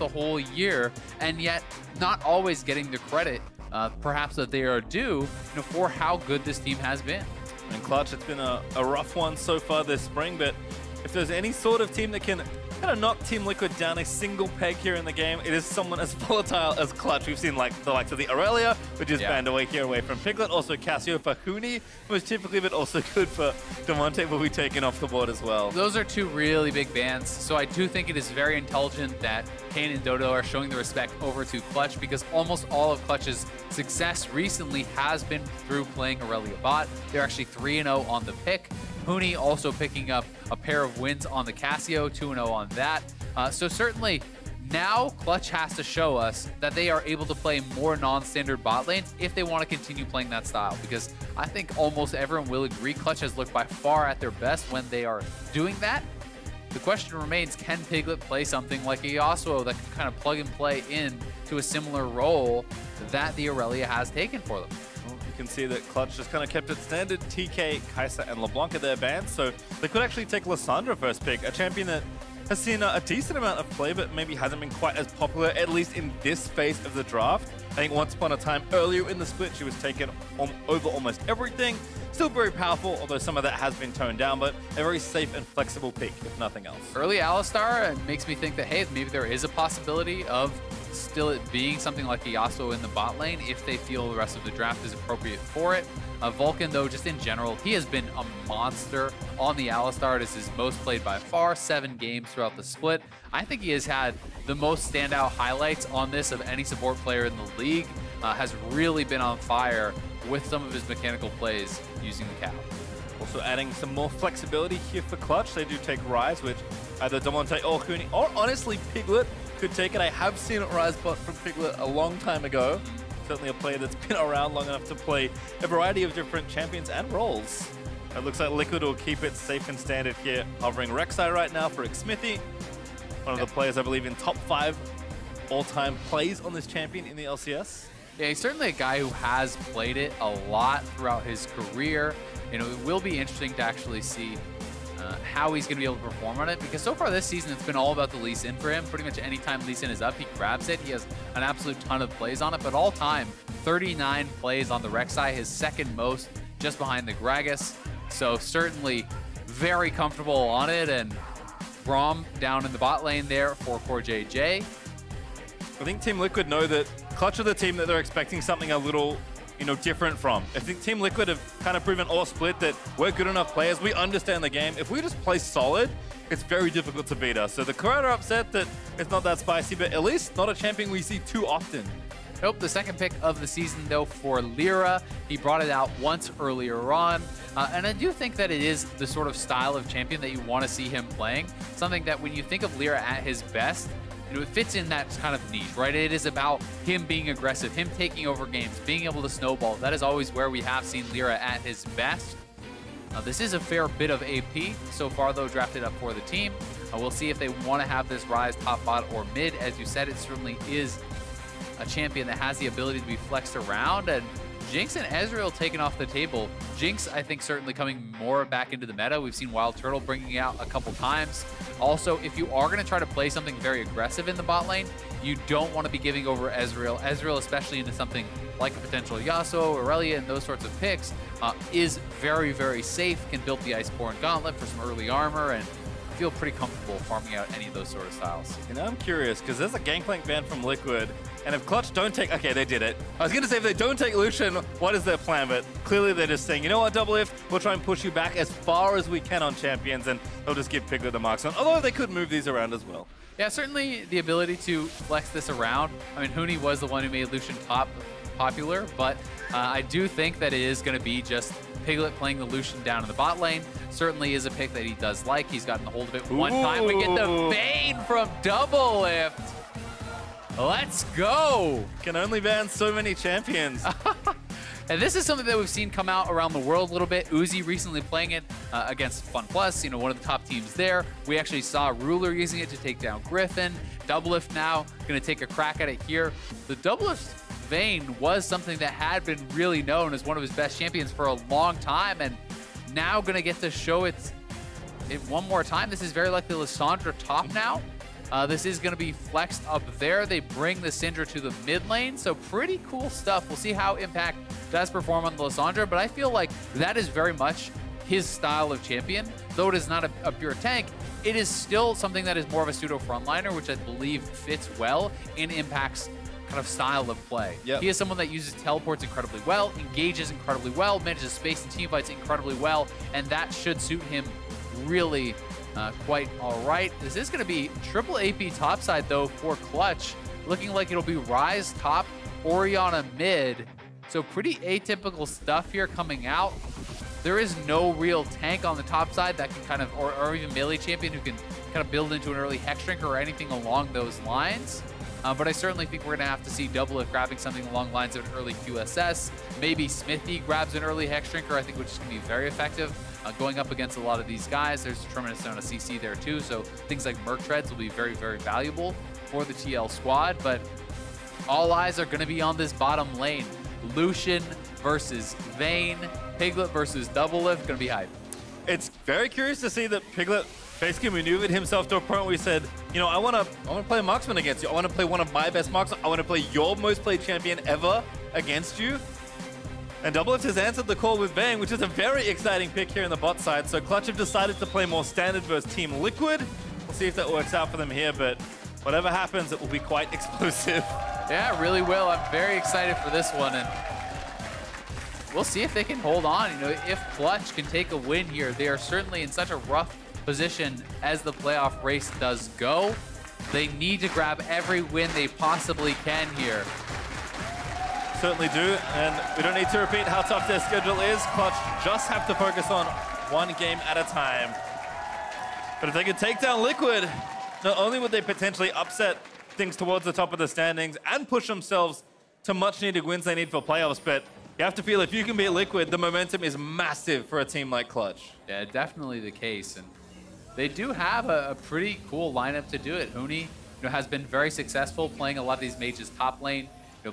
the whole year, and yet not always getting the credit, perhaps that they are due, for how good this team has been. And Clutch, it's been a rough one so far this spring, but if there's any sort of team that can kind of knock Team Liquid down a single peg here in the game, it is someone as volatile as Clutch. We've seen like the likes of the Aurelia, which is banned away here away from Piglet. Also Cassio for Huni, who is typically but also good for Damonte, will be taken off the board as well. Those are two really big bans, so I do think it is very intelligent that Kane and Dodo are showing the respect over to Clutch, because almost all of Clutch's success recently has been through playing Aurelia bot. They're actually 3-0 on the pick. Huni also picking up a pair of wins on the Cassio, 2-0 on that. So certainly now Clutch has to show us that they are able to play more non-standard bot lanes if they want to continue playing that style, because I think almost everyone will agree Clutch has looked by far at their best when they are doing that. The question remains, can Piglet play something like a Yasuo that can kind of plug and play in to a similar role that the Aurelia has taken for them? You can see that Clutch just kind of kept it standard. TK, Kai'Sa, and LeBlanc are their bans, so they could actually take Lissandra first pick, a champion that has seen a decent amount of play, but maybe hasn't been quite as popular, at least in this phase of the draft. I think once upon a time, earlier in the split, she was taken over almost everything. Still very powerful, although some of that has been toned down, but a very safe and flexible pick, if nothing else. Early Alistar makes me think that, hey, maybe there is a possibility of still it being something like a Yasuo in the bot lane if they feel the rest of the draft is appropriate for it. Vulcan, though, just in general, he has been a monster on the Alistar. It is his most played by far, 7 games throughout the split. I think he has had the most standout highlights on this of any support player in the league. Has really been on fire with some of his mechanical plays using the cap. Also adding some more flexibility here for Clutch. They do take Ryze, which either Damonte or Huni, or honestly Piglet, could take it. I have seen Ryze bot from Piglet a long time ago. Certainly a player that's been around long enough to play a variety of different champions and roles. It looks like Liquid will keep it safe and standard here, hovering Rek'Sai right now for Xmithie. One of the players, I believe, in top 5 all-time plays on this champion in the LCS. Yeah, he's certainly a guy who has played it a lot throughout his career. It will be interesting to actually see how he's going to be able to perform on it, because so far this season it's been all about the Lee Sin for him. Pretty much any time Lee Sin is up, he grabs it. He has an absolute ton of plays on it, but all time 39 plays on the Rek'Sai, his second most, just behind the Gragas. So certainly very comfortable on it, and Braum down in the bot lane there for CoreJJ. I think Team Liquid know that Clutch are the team that they're expecting something a little different from. I think Team Liquid have kind of proven all split that we're good enough players. We understand the game. If we just play solid, it's very difficult to beat us. So the crowd are upset that it's not that spicy, but at least not a champion we see too often. Nope, the second pick of the season, though, for Lira. He brought it out once earlier on. And I do think that it is the sort of style of champion that you want to see him playing. Something that when you think of Lira at his best, it fits in that kind of niche, right? It is about him being aggressive, him taking over games, being able to snowball. That is always where we have seen Lira at his best. This is a fair bit of AP so far, though, drafted up for the team. We'll see if they want to have this Ryze top bot or mid. As you said, it certainly is a champion that has the ability to be flexed around, and Jinx and Ezreal taken off the table. Jinx, I think, certainly coming more back into the meta. We've seen Wild Turtle bringing it out a couple times. Also, if you are going to try to play something very aggressive in the bot lane, you don't want to be giving over Ezreal. Ezreal, especially into something like a potential Yasuo, Aurelia, and those sorts of picks, is very, very safe, can build the Iceborne Gauntlet for some early armor, and feel pretty comfortable farming out any of those sort of styles. I'm curious, because there's a Gangplank ban from Liquid, and if Clutch don't take... Okay, they did it. I was going to say, if they don't take Lucian, what is their plan? But clearly they're just saying, you know what, DoubleLift, we'll try and push you back as far as we can on champions, and they'll just give Piglet the marks on. Although they could move these around as well. Yeah, certainly the ability to flex this around. I mean, Huni was the one who made Lucian popular, but I do think that it is going to be just Piglet playing the Lucian down in the bot lane. Certainly is a pick that he does like. He's gotten a hold of it one time. We get the Vayne from DoubleLift. Let's go. Can only ban so many champions. And this is something that we've seen come out around the world a little bit. Uzi recently playing it against Fun Plus, one of the top teams there. We actually saw Ruler using it to take down Griffin. DoubleLift now going to take a crack at it here. The DoubleLift Vayne was something that had been really known as one of his best champions for a long time, and now going to get to show it one more time. This is very likely Lissandra top now. This is going to be flexed up there. They bring the Syndra to the mid lane, so pretty cool stuff. We'll see how Impact does perform on the Lissandra, but I feel like that is very much his style of champion. Though it is not a pure tank, it is still something that is more of a pseudo frontliner, which I believe fits well in Impact's kind of style of play. Yep. He is someone that uses teleports incredibly well, engages incredibly well, manages space and teamfights incredibly well, and that should suit him really quite all right. This is going to be triple AP topside, though, for Clutch. Looking like it'll be Ryze top, Orianna mid. So pretty atypical stuff here coming out. There is no real tank on the top side that can kind of, or even melee champion who can kind of build into an early Hex Drinker or anything along those lines. But I certainly think we're going to have to see DoubleLift grabbing something along the lines of an early QSS. Maybe Xmithie grabs an early Hex Drinker, I think, which is going to be very effective. Going up against a lot of these guys, there's a tremendous amount of CC there too, so things like Merc Treads will be very, very valuable for the TL squad, but all eyes are going to be on this bottom lane. Lucian versus Vayne, Piglet versus DoubleLift, going to be hype. It's very curious to see that Piglet basically maneuvered himself to a point where he said, you know, I want to play a marksman against you. I want to play one of my best marksmen. I want to play your most played champion ever against you. And DoubleLift has answered the call with Vayne, which is a very exciting pick here in the bot side. So Clutch have decided to play more standard versus Team Liquid. We'll see if that works out for them here, but whatever happens, it will be quite explosive. Yeah, it really will. I'm very excited for this one, and we'll see if they can hold on. You know, if Clutch can take a win here, they are certainly in such a rough position as the playoff race does go. They need to grab every win they possibly can here. Certainly do, and we don't need to repeat how tough their schedule is. Clutch just have to focus on one game at a time. But if they could take down Liquid, not only would they potentially upset things towards the top of the standings and push themselves to much-needed wins they need for playoffs, but you have to feel if you can beat Liquid, the momentum is massive for a team like Clutch. Yeah, definitely the case, and they do have a pretty cool lineup to do it. Huni, has been very successful playing a lot of these mages top lane,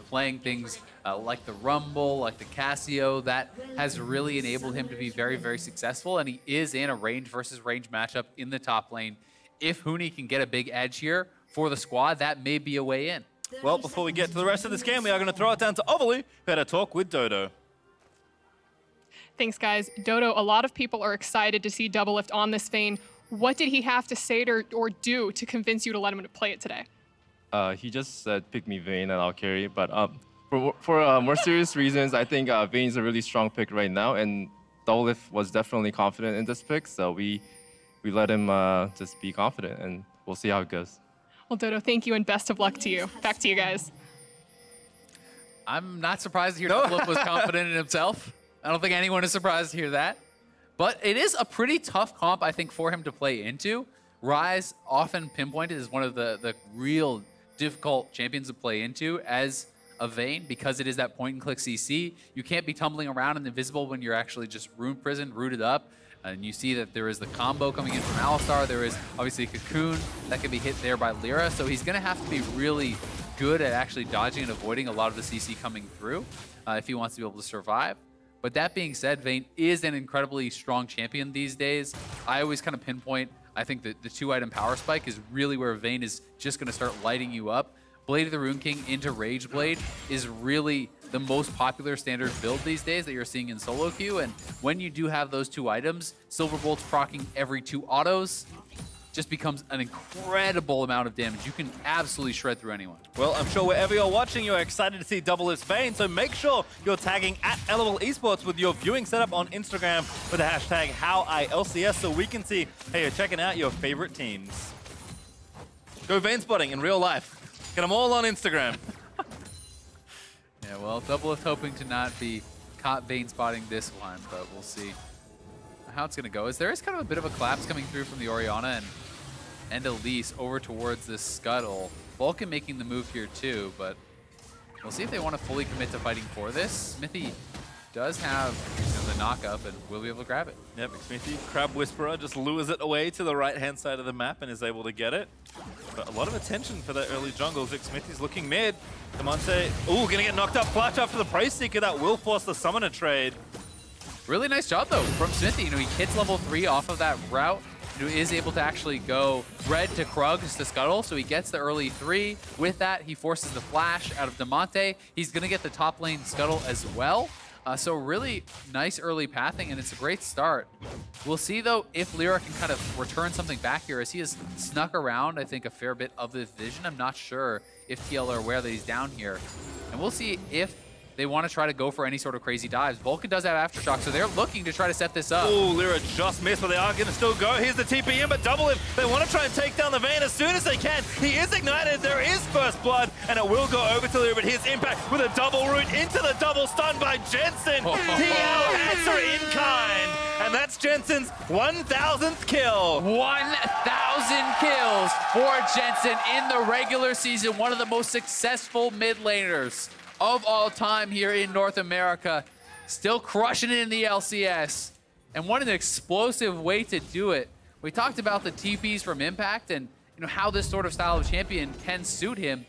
playing things like the Rumble, like the Casio. That has really enabled him to be very, very successful, and he is in a range versus range matchup in the top lane. If Huni can get a big edge here for the squad, that may be a way in. Well, before we get to the rest of this game, we are going to throw it down to Overly, who had a talk with Dodo. Thanks, guys. Dodo, a lot of people are excited to see DoubleLift on this Vayne. What did he have to say or do to convince you to let him to play it today? He just said, pick me Vayne and I'll carry. But for more serious reasons, I think Vayne's a really strong pick right now, and DoubleLift was definitely confident in this pick, so we let him just be confident, and we'll see how it goes. Well, Dodo, thank you, and best of luck to you. Back to you guys. I'm not surprised to hear DoubleLift was confident in himself. I don't think anyone is surprised to hear that. But it is a pretty tough comp, I think, for him to play into. Ryze, often pinpointed as one of the real difficult champions to play into as a Vayne, because it is that point-and-click CC. You can't be tumbling around and invisible when you're actually just rune prisoned, rooted up. And you see that there is the combo coming in from Alistar. There is obviously a Cocoon that can be hit there by Lira. So he's going to have to be really good at actually dodging and avoiding a lot of the CC coming through if he wants to be able to survive. But that being said, Vayne is an incredibly strong champion these days. I always kind of pinpoint, I think that the 2-item power spike is really where Vayne is just going to start lighting you up. Blade of the Rune King into Rage Blade is really the most popular standard build these days that you're seeing in solo queue. And when you do have those 2 items, Silver Bolt's proccing every 2 autos just becomes an incredible amount of damage. You can absolutely shred through anyone. Well, I'm sure wherever you're watching, you're excited to see DoubleLift's Vayne, so make sure you're tagging at LOL Esports with your viewing setup on Instagram with the hashtag HowILCS so we can see, hey, you're checking out your favorite teams. Go Vayne spotting in real life. Get them all on Instagram. Yeah, well, DoubleLift hoping to not be caught Vayne spotting this one, but we'll see how it's going to go. As there is kind of a bit of a collapse coming through from the Orianna and Elise over towards this Scuttle. Vulcan making the move here too, but we'll see if they want to fully commit to fighting for this. Xmithie does have the knock-up and will be able to grab it. Yep, Xmithie, Crab Whisperer, just lures it away to the right-hand side of the map and is able to get it. But a lot of attention for that early jungle. Xmithie's looking mid. Damonte, ooh, gonna get knocked up. Clutch after the Praise Seeker. That will force the Summoner trade. Really nice job, though, from Xmithie. He hits level 3 off of that route. is able to actually go red to Krugs to scuttle, so he gets the early 3. With that, he forces the flash out of Damonte. He's going to get the top lane scuttle as well. So really nice early pathing, and it's a great start. We'll see, though, if Lira can kind of return something back here, as he has snuck around, I think, a fair bit of the vision. I'm not sure if TL are aware that he's down here. And we'll see if they want to try to go for any sort of crazy dives. Vulcan does have Aftershock, so they're looking to try to set this up. Oh, Lira just missed, but they are going to still go. Here's the TP in, but DoubleLift, they want to try and take down the Vayne as soon as they can. He is ignited, there is first blood, and it will go over to Lira, but here's impact with a double root into the double stun by Jensen. TL answer in kind, and that's Jensen's 1,000th kill. 1,000 kills for Jensen in the regular season. One of the most successful mid laners of all time here in North America. Still crushing it in the LCS. And what an explosive way to do it. We talked about the TPs from Impact and how this sort of style of champion can suit him.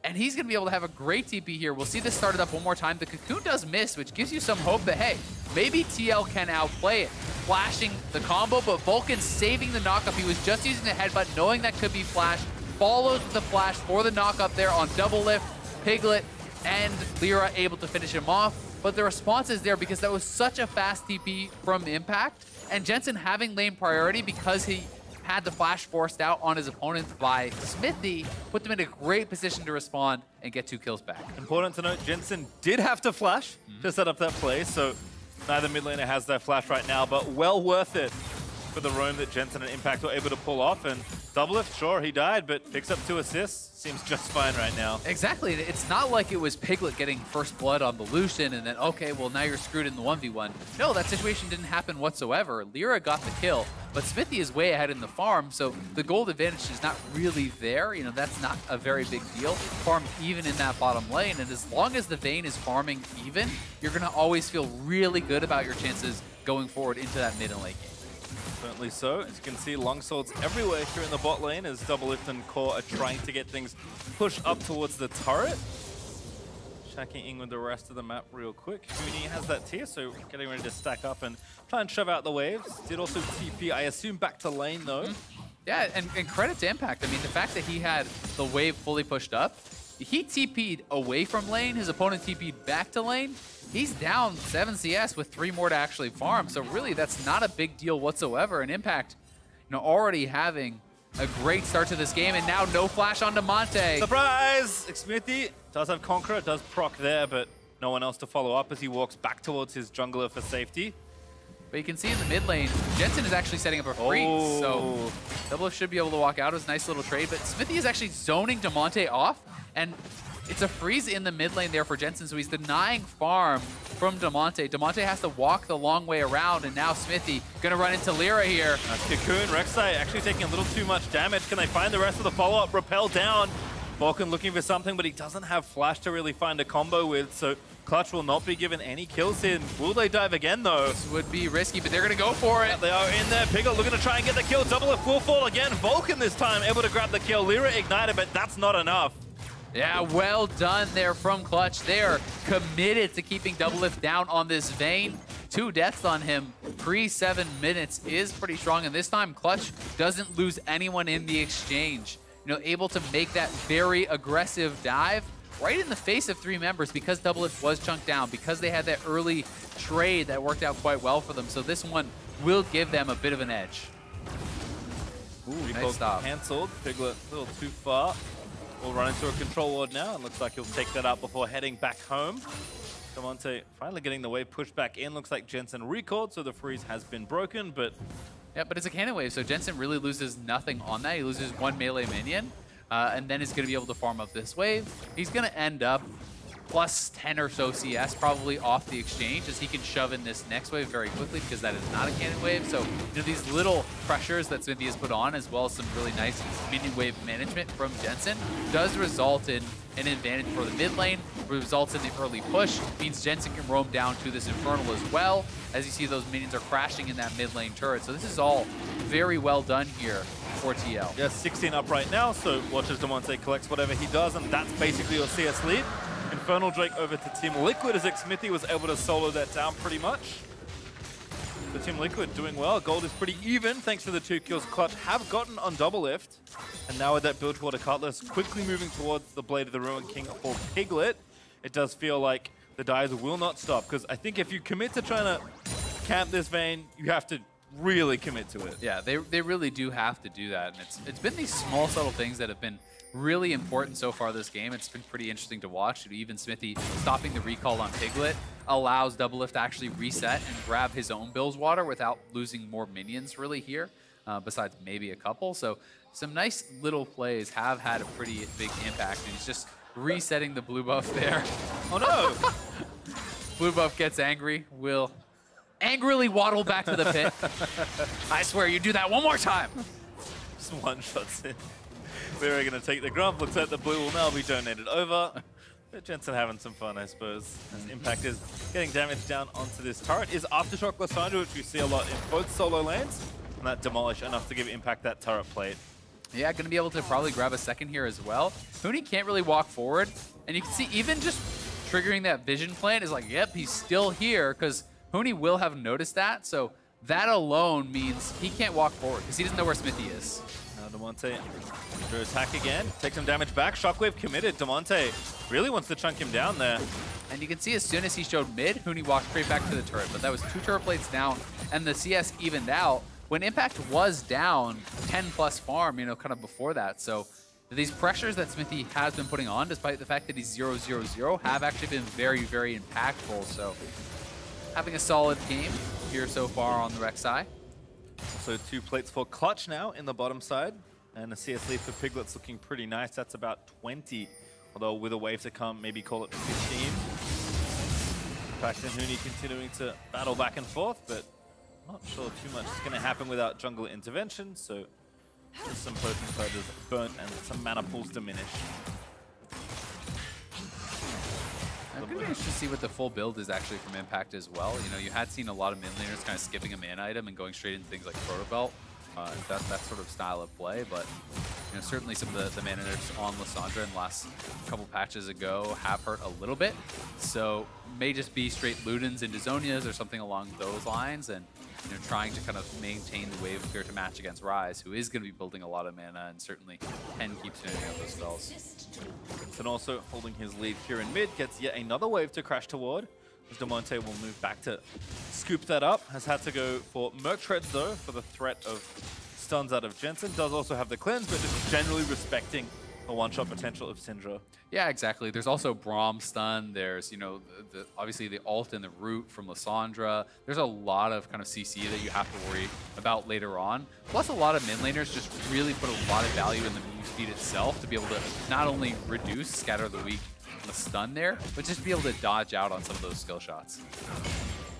And he's going to be able to have a great TP here. We'll see this started up one more time. The Cocoon does miss, which gives you some hope that, hey, maybe TL can outplay it. Flashing the combo, but Vulcan saving the knockup. He was just using the headbutt, knowing that could be flash. Follows the flash for the knockup there on DoubleLift. Piglet and Lira able to finish him off, but the response is there because that was such a fast TP from Impact, and Jensen having lane priority because he had the flash forced out on his opponent by Xmithie, put them in a great position to respond and get 2 kills back. Important to note, Jensen did have to flash to set up that play, so neither mid laner has their flash right now, but well worth it for the roam that Jensen and Impact were able to pull off. And DoubleLift, sure, he died, but picks up 2 assists. Seems just fine right now. Exactly. It's not like it was Piglet getting first blood on the Lucian and then, okay, well, now you're screwed in the 1v1. No, that situation didn't happen whatsoever. Lyra got the kill, but Xmithie is way ahead in the farm, so the gold advantage is not really there. That's not a very big deal. Farm even in that bottom lane, and as long as the Vayne is farming even, you're going to always feel really good about your chances going forward into that mid and late game. Certainly so. As you can see, longswords everywhere here in the bot lane as DoubleLift and Core are trying to get things pushed up towards the turret. Checking in with the rest of the map real quick. Huni has that tier, so getting ready to stack up and try and shove out the waves. Did also TP, I assume, back to lane, though. Yeah, and credit to Impact. I mean, the fact that he had the wave fully pushed up, he TP'd away from lane, his opponent TP'd back to lane. He's down 7 CS with 3 more to actually farm, so really that's not a big deal whatsoever. And Impact, already having a great start to this game, and now no flash on Damonte. Surprise! Xmithie does have Conqueror, does proc there, but no one else to follow up as he walks back towards his jungler for safety. But you can see in the mid lane, Jensen is actually setting up a freeze, so DoubleLift should be able to walk out. It was a nice little trade, but Xmithie is actually zoning Damonte off, and it's a freeze in the mid lane there for Jensen, so he's denying farm from Damonte. Damonte has to walk the long way around, and now Xmithie gonna run into Lira here. That's Cocoon. Rek'Sai actually taking a little too much damage. Can they find the rest of the follow-up? Rappel down. Vulcan looking for something, but he doesn't have flash to really find a combo with, so Clutch will not be given any kills here. Will they dive again, though? This would be risky, but they're gonna go for it. Yeah, they are in there. Piglet looking to try and get the kill. DoubleLift will fall again. Vulcan this time able to grab the kill. Lira ignited, but that's not enough. Yeah, well done there from Clutch. They are committed to keeping DoubleLift down on this Vayne. 2 deaths on him pre-7 minutes is pretty strong, and this time Clutch doesn't lose anyone in the exchange. Able to make that very aggressive dive right in the face of 3 members because DoubleLift was chunked down, because they had that early trade that worked out quite well for them. So this one will give them a bit of an edge. Ooh, nice stop. Cancelled. Piglet a little too far. We'll run into a control ward now, and looks like he'll take that out before heading back home. Damonte finally getting the wave pushed back in. Looks like Jensen recalled, so the freeze has been broken, but... Yeah, but it's a cannon wave, so Jensen really loses nothing on that. He loses 1 melee minion, and then is going to be able to farm up this wave. He's going to end up plus 10 or so CS probably off the exchange as he can shove in this next wave very quickly because that is not a cannon wave. So these little pressures that Xmithie has put on, as well as some really nice minion wave management from Jensen, does result in an advantage for the mid lane, results in the early push, means Jensen can roam down to this Infernal as well. As you see, those minions are crashing in that mid lane turret. So this is all very well done here for TL. Yeah, 16 up right now, so watch as Damonte collects whatever he does, and that's basically your CS lead. Infernal Drake over to Team Liquid as Xmithie was able to solo that down pretty much. So Team Liquid doing well. Gold is pretty even thanks to the 2 kills Clutch have gotten on DoubleLift. And now with that Bilgewater Cutlass quickly moving towards the Blade of the Ruin King for Piglet, it does feel like the dives will not stop. Because I think if you commit to trying to camp this Vayne, you have to really commit to it. Yeah, they really do have to do that. And it's been these small, subtle things that have been really important so far this game. It's been pretty interesting to watch. Even Xmithie stopping the recall on Piglet allows DoubleLift to actually reset and grab his own Bilgewater without losing more minions really here, besides maybe a couple. So some nice little plays have had a pretty big impact. And he's just resetting the blue buff there. Oh no! Blue buff gets angry, will angrily waddle back to the pit. I swear, you do that one more time. Just one shots in. We're going to take the grump. Looks like the blue will now be donated over. But Jensen having some fun, I suppose. As Impact is getting damage down onto this turret. Is Aftershock Lissandra, which we see a lot in both solo lanes. And that demolish enough to give Impact that turret plate. Yeah, going to be able to probably grab a second here as well. Huni can't really walk forward. And you can see even just triggering that vision plant is like, yep, he's still here. Because Huni will have noticed that. So that alone means he can't walk forward because he doesn't know where Xmithie is. Now Damonte under attack again. Take some damage back. Shockwave committed. Damonte really wants to chunk him down there. And you can see as soon as he showed mid, Huni walked straight back to the turret. But that was 2 turret plates down, and the CS evened out. When Impact was down 10+ farm, you know, kind of before that. So these pressures that Xmithie has been putting on, despite the fact that he's 0-0-0, have actually been very, very impactful. So having a solid game here so far on the Rek'Sai. So 2 plates for Clutch now in the bottom side. And the CS lead for Piglet's looking pretty nice. That's about 20. Although with a wave to come, maybe call it 15. Impact and Huni continuing to battle back and forth, but not sure too much is going to happen without jungle intervention. So just some potent charges burnt and some mana pools diminish. I'm going to be interested to see what the full build is actually from Impact as well. You know, you had seen a lot of mid laners kind of skipping a mana item and going straight into things like Proto Belt. That sort of style of play, but you know, certainly some of the mana nerfs on Lissandra in the last couple patches ago have hurt a little bit. So may just be straight Ludens into Zonias or something along those lines, and you know, trying to kind of maintain the wave clear to match against Ryze, who is going to be building a lot of mana and certainly can keep spinning up those spells. And also holding his lead here in mid, gets yet another wave to crash toward. As Damonte will move back to scoop that up. Has had to go for Merc Treads though, for the threat of stuns out of Jensen. Does also have the cleanse, but just generally respecting the one-shot potential of Syndra. Yeah, exactly. There's also Braum stun. There's, you know, obviously the ult and the root from Lissandra. There's a lot of kind of CC that you have to worry about later on. Plus a lot of mid laners just really put a lot of value in the move speed itself to be able to not only reduce Scatter the Weak the stun there, but just be able to dodge out on some of those skill shots.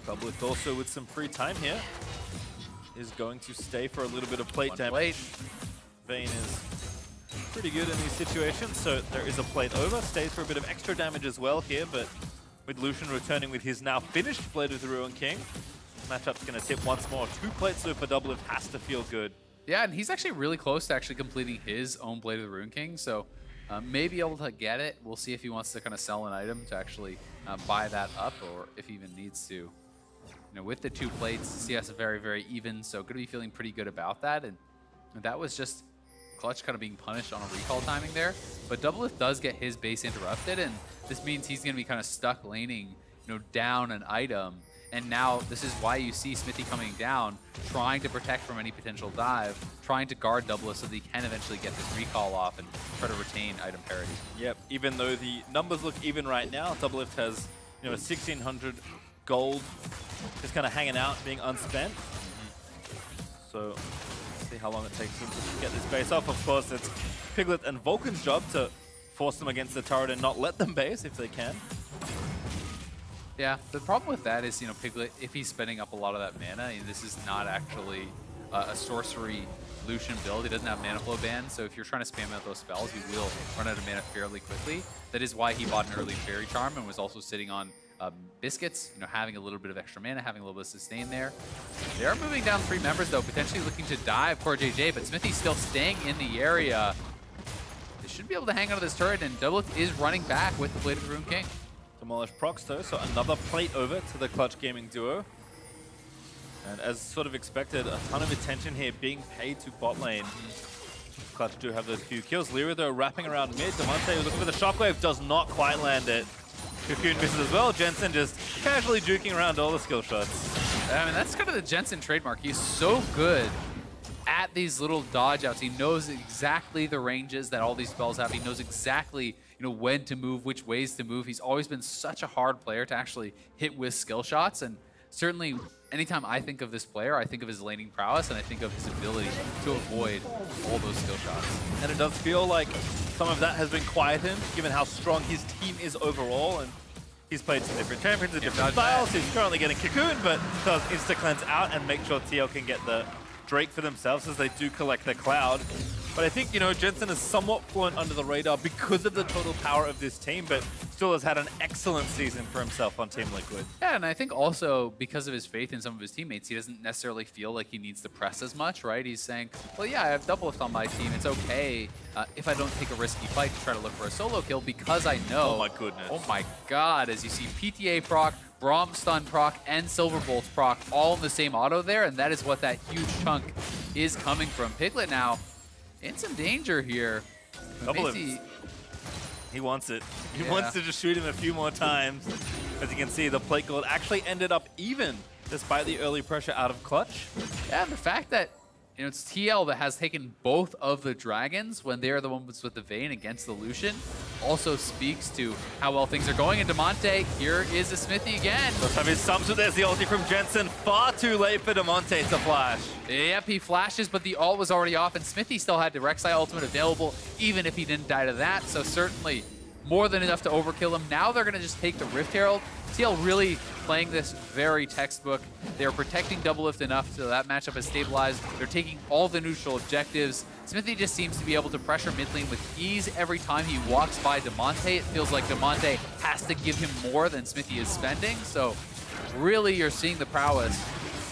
DoubleLift also with some free time here is going to stay for a little bit of plate damage. Vayne is pretty good in these situations, so there is a plate over. Stays for a bit of extra damage as well here, but with Lucian returning with his now finished Blade of the Ruin King, matchup's going to tip once more. 2 plates though for DoubleLift has to feel good. Yeah, and he's actually really close to actually completing his own Blade of the Ruin King, so may be able to get it. We'll see if he wants to kind of sell an item to actually buy that up, or if he even needs to. You know, with the 2 plates, CS is very, very even, so going to be feeling pretty good about that. And that was just Clutch kind of being punished on a recall timing there. But DoubleLift does get his base interrupted, and this means he's going to be kind of stuck laning, you know, down an item. And now this is why you see Xmithie coming down, trying to protect from any potential dive, trying to guard DoubleLift so that he can eventually get this recall off and try to retain item parity. Yep, even though the numbers look even right now, DoubleLift has, you know, 1,600 gold just kind of hanging out, being unspent. So see how long it takes him to get this base off. Of course, it's Piglet and Vulcan's job to force them against the turret and not let them base if they can. Yeah, the problem with that is, you know, Piglet, if he's spending up a lot of that mana, and this is not actually a sorcery Lucian build. He doesn't have mana flow ban, so if you're trying to spam out those spells, you will run out of mana fairly quickly. That is why he bought an early Fairy Charm and was also sitting on Biscuits, you know, having a little bit of extra mana, having a little bit of sustain there. They are moving down 3 members, though, potentially looking to dive CoreJJ, but Xmithie's still staying in the area. They should be able to hang onto this turret, and DoubleLift is running back with the Blade of the Ruin King. Demolish procs though, so another plate over to the Clutch Gaming duo. And as sort of expected, a ton of attention here being paid to bot lane. Clutch do have those few kills. Lira, though, wrapping around mid. Damonte looking for the shockwave, does not quite land it. Cocoon misses as well. Jensen just casually juking around all the skill shots. I mean, that's kind of the Jensen trademark. He's so good at these little dodge outs. He knows exactly the ranges that all these spells have. He knows exactly, when to move, which ways to move. He's always been such a hard player to actually hit with skill shots. And certainly, anytime I think of this player, I think of his laning prowess and I think of his ability to avoid all those skill shots. And it does feel like some of that has been quietened, given how strong his team is overall. And he's played some different champions and different styles. He's currently getting cocooned, but does insta-cleanse out and make sure TL can get the Drake for themselves as they do collect the Cloud. But I think, Jensen is somewhat flown under the radar because of the total power of this team, but still has had an excellent season for himself on Team Liquid. Yeah, and I think also because of his faith in some of his teammates, he doesn't necessarily feel like he needs to press as much, right? He's saying, well, yeah, I have DoubleLift on my team. It's okay if I don't take a risky fight to try to look for a solo kill because I know... Oh my goodness. Oh my god, as you see PTA proc, Braum stun proc, and Silverbolt proc all in the same auto there, and that is what that huge chunk is coming from. Piglet now in some danger here. DoubleLift. He wants it. He wants to just shoot him a few more times. As you can see, the plate gold actually ended up even, despite the early pressure out of Clutch. Yeah, and the fact that it's TL that has taken both of the dragons when they're the ones with the Vayne against the Lucian also speaks to how well things are going. And Damonte, here is a Xmithie again. Let's have his subs, but there's the ulti from Jensen. Far too late for Damonte to flash. Yep, he flashes, but the ult was already off, and Xmithie still had the Rek'Sai ultimate available, even if he didn't die to that. So certainly more than enough to overkill him. Now they're going to just take the Rift Herald. TL really playing this very textbook. They're protecting DoubleLift enough so that matchup is stabilized. They're taking all the neutral objectives. Xmithie just seems to be able to pressure mid lane with ease every time he walks by Damonte. It feels like Damonte has to give him more than Xmithie is spending. So really you're seeing the prowess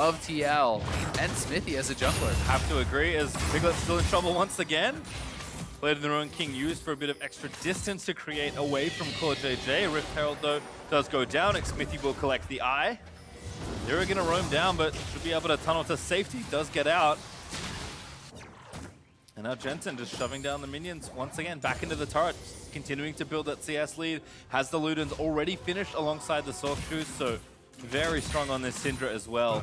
of TL and Xmithie as a jungler. Have to agree, as Piglet's still in trouble once again. Blade of the Ruined King used for a bit of extra distance to create away from CoreJJ. Rift Herald, though, does go down. Xmithie will collect the eye. They're going to roam down, but should be able to tunnel to safety. Does get out. And now Jensen just shoving down the minions once again back into the turret, continuing to build that CS lead. Has the Ludens already finished alongside the Sorcerer, so very strong on this Syndra as well.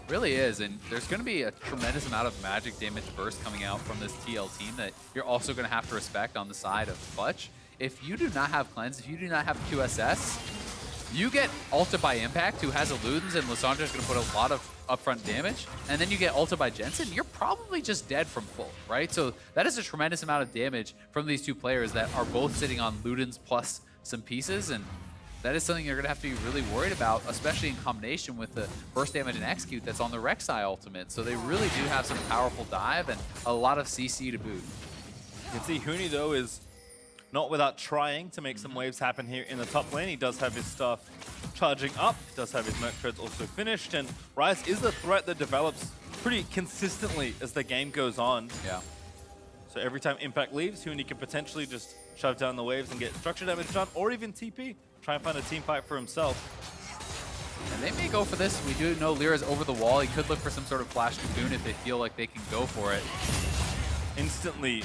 Really is, and there's going to be a tremendous amount of magic damage burst coming out from this TL team that you're also going to have to respect on the side of Clutch. If you do not have Cleanse, if you do not have QSS, you get ulted by Impact, who has a Ludens, and Lissandra is going to put a lot of upfront damage, and then you get ulted by Jensen, you're probably just dead from full, right? So that is a tremendous amount of damage from these two players that are both sitting on Ludens plus some pieces, and that is something you're going to have to be really worried about, especially in combination with the burst damage and execute that's on the Rek'Sai ultimate. So they really do have some powerful dive and a lot of CC to boot. You can see Huni, though, is not without trying to make some waves happen here in the top lane. He does have his stuff charging up, does have his Merc Treads also finished, and Ryze is a threat that develops pretty consistently as the game goes on. Yeah. So every time Impact leaves, Huni can potentially just shove down the waves and get structure damage done, or even TP. Try and find a team fight for himself. And they may go for this. We do know Lira's over the wall. He could look for some sort of flash cocoon if they feel like they can go for it. Instantly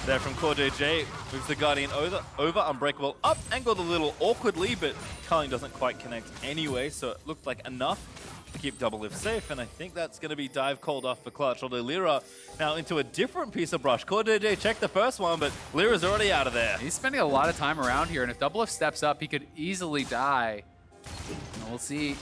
there from CoreJJ. Moves the Guardian over, Unbreakable up, angled a little awkwardly, but Culling doesn't quite connect anyway, so it looked like enough to keep DoubleLift safe, and I think that's going to be dive called off for Clutch. Although Lira now into a different piece of brush. CoreJJ checked the first one, but Lira's already out of there. He's spending a lot of time around here, and if DoubleLift steps up, he could easily die. And we'll see.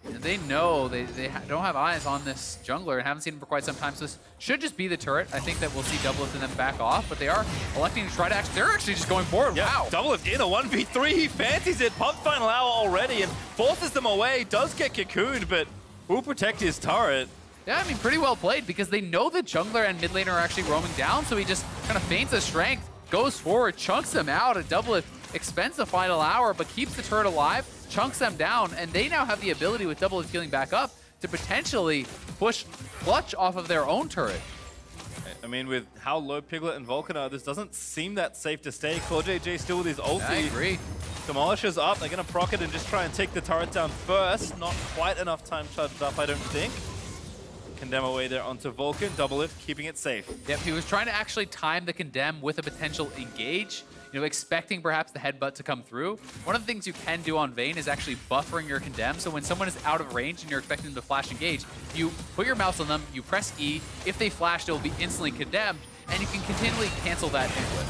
They know they don't have eyes on this jungler and haven't seen him for quite some time, so this should just be the turret. I think that we'll see DoubleLift and then back off, but they are electing to try to actually, they're actually just going forward. Yeah, wow. DoubleLift in a 1v3, he fancies it, pumps final hour already and forces them away, does get cocooned, but will protect his turret. Yeah, I mean, pretty well played because they know the jungler and mid laner are actually roaming down, so he just kind of feigns his strength, goes forward, chunks them out, and DoubleLift expends the final hour, but keeps the turret alive, chunks them down, and they now have the ability with DoubleLift healing back up to potentially push Clutch off of their own turret. I mean, with how low Piglet and Vulcan are, this doesn't seem that safe to stay. CoreJJ still with his ulti. Yeah, I agree. Demolisher's up. They're going to proc it and just try and take the turret down first. Not quite enough time charged up, I don't think. condemn away there onto Vulcan. DoubleLift keeping it safe. Yep, he was trying to actually time the condemn with a potential engage, expecting perhaps the headbutt to come through. One of the things you can do on Vayne is actually buffering your condemn. So when someone is out of range and you're expecting them to flash engage, you put your mouse on them, you press E. If they flash, they'll be instantly condemned, and you can continually cancel that input.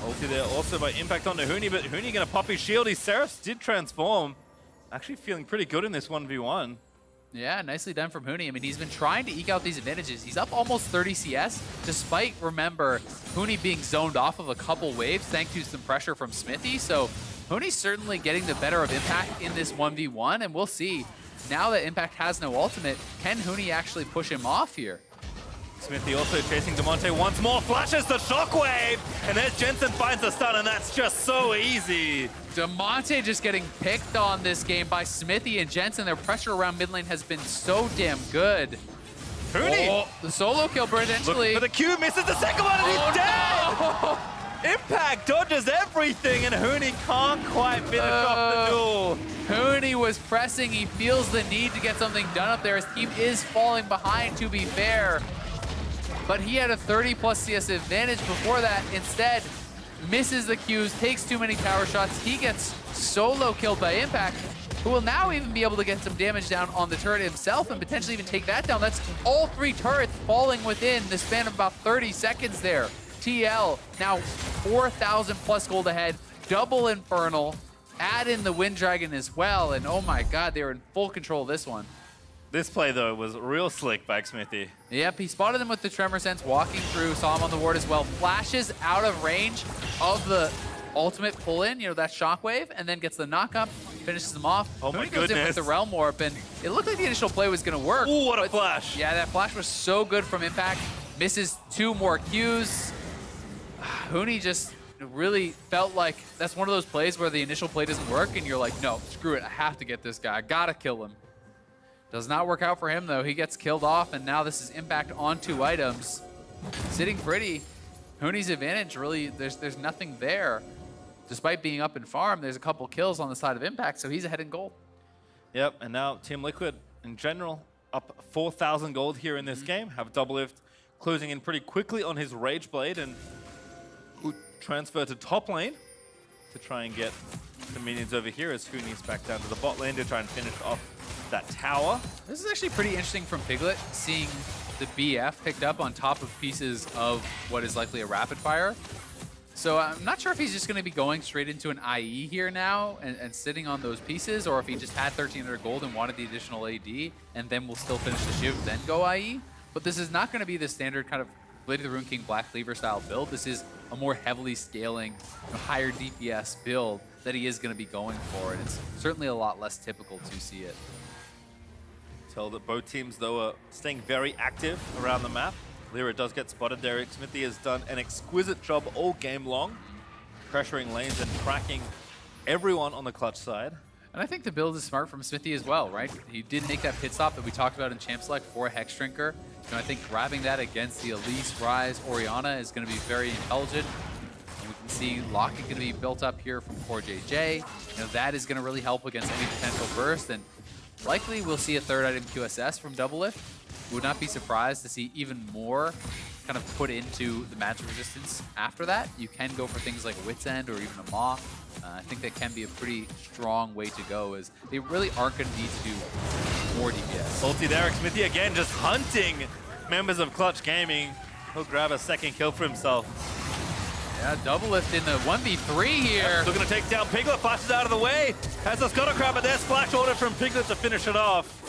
Ulti there also by impact onto Huni, but Huni gonna pop his shield. His Seraphs did transform. Actually feeling pretty good in this 1v1. Yeah, nicely done from Huni. I mean, he's been trying to eke out these advantages. He's up almost 30 CS, despite, remember, Huni being zoned off of a couple waves thanks to some pressure from Xmithie. So Huni's certainly getting the better of Impact in this 1v1, and we'll see. Now that Impact has no ultimate, can Huni actually push him off here? Xmithie also chasing Damonte once more, flashes the shockwave, and there's Jensen finds the stun, and that's just so easy. Damonte just getting picked on this game by Xmithie and Jensen. Their pressure around mid lane has been so damn good. Huni! Oh, the solo kill potentially. Look for the Q, misses the second one, and he's dead! No. Impact dodges everything, and Huni can't quite finish off the duel. Huni was pressing. He feels the need to get something done up there. His team is falling behind, to be fair. But he had a 30+ CS advantage before that. Instead, misses the Qs, takes too many tower shots. He gets solo killed by Impact, who will now even be able to get some damage down on the turret himself and potentially even take that down. That's all 3 turrets falling within the span of about 30 seconds there. TL now 4,000+ gold ahead, double Infernal, add in the Wind Dragon as well, and oh my god, they were in full control of this one. This play, though, was real slick by Xmithie. Yep, he spotted him with the Tremor Sense, walking through, saw him on the ward as well, flashes out of range of the ultimate pull-in, that shockwave, and then gets the knock-up, finishes him off. Oh my goes in with goodness. the Realm Warp, and it looked like the initial play was going to work. Ooh, what a flash. Yeah, that flash was so good from Impact. Misses 2 more Qs. Huni just really felt like that's one of those plays where the initial play doesn't work, and you're like, no, screw it, I have to get this guy. I got to kill him. Does not work out for him, though. He gets killed off, and now this is Impact on 2 items. Sitting pretty. Huni's advantage, really, there's nothing there. Despite being up in farm, there's a couple kills on the side of Impact, so he's ahead in gold. Yep, and now Team Liquid, in general, up 4,000 gold here in this game. Have DoubleLift closing in pretty quickly on his Rage Blade, and will transfer to top lane to try and get the minions over here as Huni's back down to the bot lane to try and finish off that tower. This is actually pretty interesting from Piglet, seeing the BF picked up on top of pieces of what is likely a rapid fire. So I'm not sure if he's just going to be going straight into an IE here now and sitting on those pieces, or if he just had 1,300 gold and wanted the additional AD, and then will still finish the shift, then go IE. But this is not going to be the standard kind of Blade of the Rune King Black Cleaver style build. This is a more heavily scaling, higher DPS build that he is going to be going for, and it's certainly a lot less typical to see it. Tell that both teams, though, are staying very active around the map. Lira does get spotted there. Xmithie has done an exquisite job all game long, pressuring lanes and tracking everyone on the clutch side. And I think the build is smart from Xmithie as well, right? He did make that pit stop that we talked about in Champ Select for Hex Drinker. I think grabbing that against the Elise, Ryze, Orianna is going to be very intelligent. And we can see Locke going to be built up here from CoreJJ. That is going to really help against any potential burst. And likely we'll see a 3rd item QSS from DoubleLift. Would not be surprised to see even more kind of put into the magic resistance after that. You can go for things like Wit's End or even a Maw. I think that can be a pretty strong way to go, as they really aren't going to need to do more DPS. Ulti there, Xmithie again just hunting members of Clutch Gaming. He'll grab a 2nd kill for himself. Yeah, DoubleLift in the 1v3 here. Yep, they're going to take down Piglet, flashes out of the way. Has a Scuttle Crab, but there's splash order from Piglet to finish it off.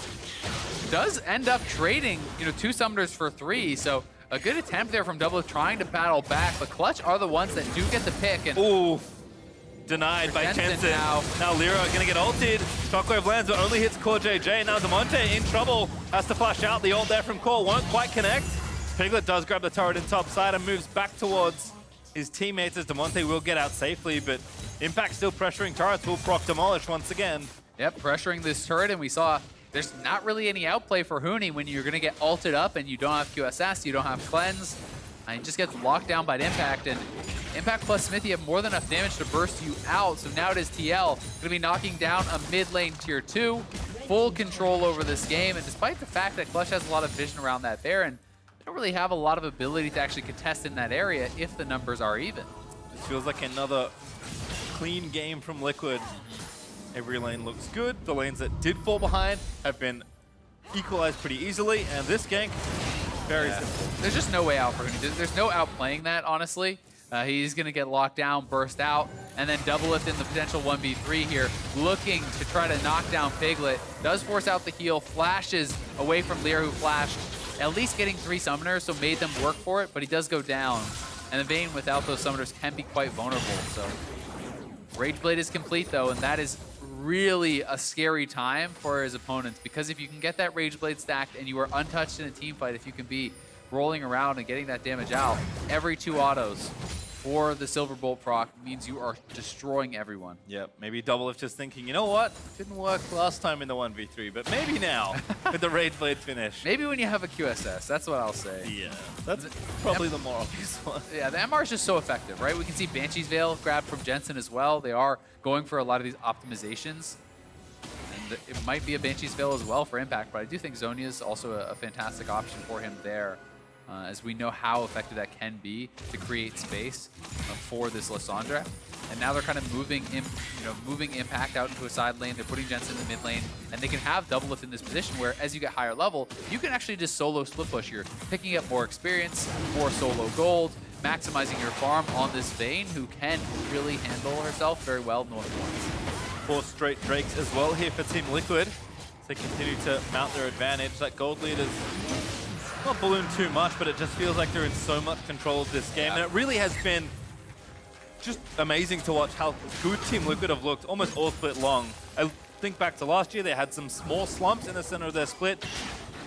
Does end up trading, 2 summoners for 3, so a good attempt there from DoubleLift trying to battle back, but Clutch are the ones that do get the pick. And ooh, denied by Jensen. Now Lira going to get ulted. Shockwave lands, but only hits CoreJJ. Now Damonte in trouble, has to flash out. The ult there from Core won't quite connect. Piglet does grab the turret in top side and moves back towards his teammates as Damonte will get out safely, but Impact still pressuring turrets, will proc demolish once again. Yep, pressuring this turret, and we saw there's not really any outplay for Huni when you're going to get ulted up and you don't have QSS, you don't have Cleanse. And just gets locked down by Impact, and Impact plus Xmithie have more than enough damage to burst you out. So now it is TL going to be knocking down a mid lane tier 2. full control over this game, and despite the fact that Clutch has a lot of vision around that Baron, they don't really have a lot of ability to actually contest in that area if the numbers are even. This feels like another clean game from Liquid. Every lane looks good. The lanes that did fall behind have been equalized pretty easily, and this gank, very simple. There's just no way out for him. There's no outplaying that, honestly. He's going to get locked down, burst out, and then DoubleLift in the potential 1v3 here, looking to try to knock down Piglet. Does force out the heal, flashes away from Lira, who flashed, at least getting 3 summoners, so made them work for it, but he does go down. And the Vayne without those summoners can be quite vulnerable, so Rage Blade is complete, though, and that is really a scary time for his opponents, because if you can get that Rage Blade stacked and you are untouched in a team fight, if you can be rolling around and getting that damage out, every 2 autos for the Silver Bolt proc means you are destroying everyone. Yep, maybe DoubleLift just thinking, you know what? Didn't work last time in the 1v3, but maybe now with the Rage Blade finish. Maybe when you have a QSS, that's what I'll say. Yeah, that's probably the more obvious one. Yeah, the MR is just so effective, right? We can see Banshee's Veil grabbed from Jensen as well. They are going for a lot of these optimizations. And it might be a Banshee's Veil as well for Impact, but I do think Zhonya is also a fantastic option for him there. As we know how effective that can be to create space for this Lissandra. And now they're kind of moving Impact out into a side lane. They're putting Jensen in the mid lane, and they can have DoubleLift in this position where, as you get higher level, you can actually just solo split push. You're picking up more experience, more solo gold, maximizing your farm on this Vayne, who can really handle herself very well in the 1v1s. 4 straight Drakes as well here for Team Liquid. They continue to mount their advantage. That gold lead is not ballooned too much, but it just feels like they're in so much control of this game. And it really has been just amazing to watch how good Team Liquid have looked almost all split long. I think back to last year, they had some small slumps in the center of their split.